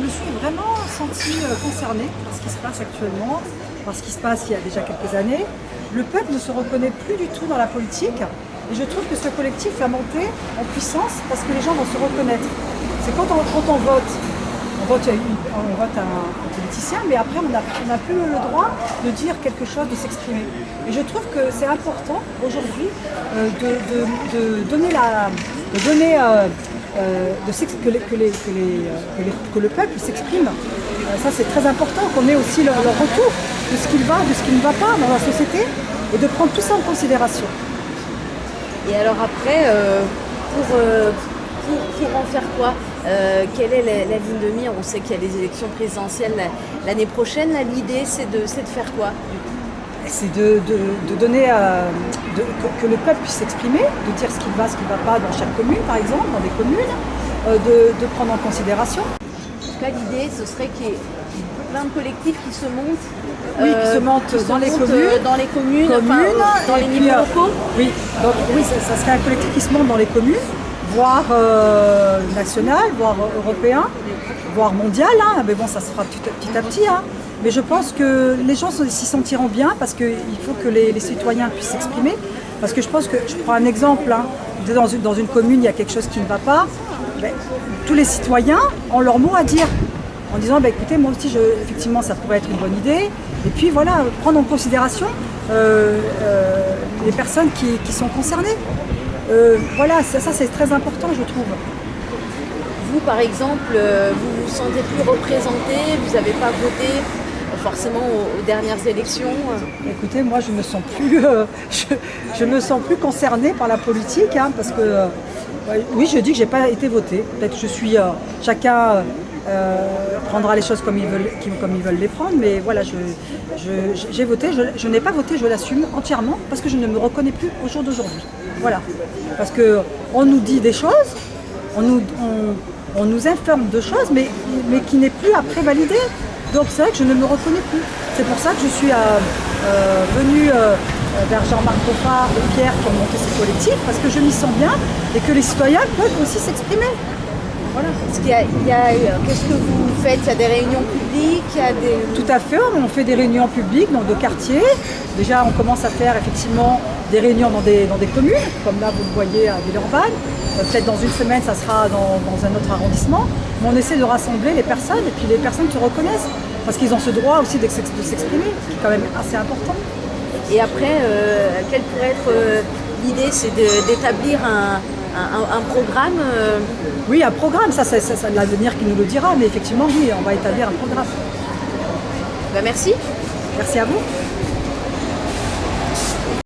me suis vraiment sentie concernée par ce qui se passe actuellement, par ce qui se passe il y a déjà quelques années. Le peuple ne se reconnaît plus du tout dans la politique et je trouve que ce collectif va monter en puissance parce que les gens vont se reconnaître. C'est quand on vote un politicien, mais après on n'a plus le droit de dire quelque chose, de s'exprimer. Et je trouve que c'est important aujourd'hui que le peuple s'exprime. Ça c'est très important, qu'on ait aussi leur retour de ce qu'il va, de ce qui ne va pas dans la société et de prendre tout ça en considération. Et alors après, pour en faire quoi, quelle est la ligne de mire? On sait qu'il y a les élections présidentielles l'année prochaine. L'idée, c'est de faire quoi? C'est de donner, que le peuple puisse s'exprimer, de dire ce qui va pas dans chaque commune, par exemple, dans des communes, de prendre en considération. En tout cas, l'idée, ce serait qu'il y ait plein de collectifs qui se montent. Oui, qui se montent dans les communes, dans les niveaux locaux. Oui, donc, oui, ça serait un collectif qui se monte dans les communes, voire national, voire européen, voire mondial, hein. Mais bon, ça se fera petit à petit. Hein. Mais je pense que les gens s'y sentiront bien parce qu'il faut que les citoyens puissent s'exprimer. Parce que je pense que, je prends un exemple, hein, dans une commune, il y a quelque chose qui ne va pas, ben, tous les citoyens ont leur mot à dire. En disant, ben, écoutez, moi aussi, effectivement, ça pourrait être une bonne idée. Et puis voilà, prendre en considération les personnes qui sont concernées. Voilà, ça c'est très important, je trouve. Vous, par exemple, vous vous sentez plus représenté, vous n'avez pas voté forcément aux dernières élections? Écoutez, moi je me sens plus concernée par la politique, hein, parce que oui, je dis que j'ai pas été votée. Peut-être que chacun prendra les choses comme ils veulent les prendre, mais voilà, j'ai voté. Je n'ai pas voté, je l'assume entièrement, parce que je ne me reconnais plus au jour d'aujourd'hui. Voilà, parce que on nous dit des choses, on nous informe de choses, mais qui n'est plus après validé. Donc c'est vrai que je ne me reconnais plus. C'est pour ça que je suis venue vers Jean-Marc Boffard et Pierre qui ont monté ce collectif, parce que je m'y sens bien et que les citoyens peuvent aussi s'exprimer. Voilà. Qu'est-ce que vous faites? Il y a des réunions publiques, Tout à fait, on fait des réunions publiques dans deux quartiers. Déjà, on commence à faire effectivement des réunions dans des communes, comme là vous le voyez à Villeurbanne. Peut-être dans une semaine, ça sera dans un autre arrondissement. Mais on essaie de rassembler les personnes et puis les personnes qui reconnaissent, parce qu'ils ont ce droit aussi de s'exprimer, qui est quand même assez important. Et après, quelle pourrait être l'idée? C'est d'établir un programme. Oui, un programme, ça c'est l'avenir qui nous le dira, mais effectivement, oui, on va établir un programme. Ben, merci. Merci à vous.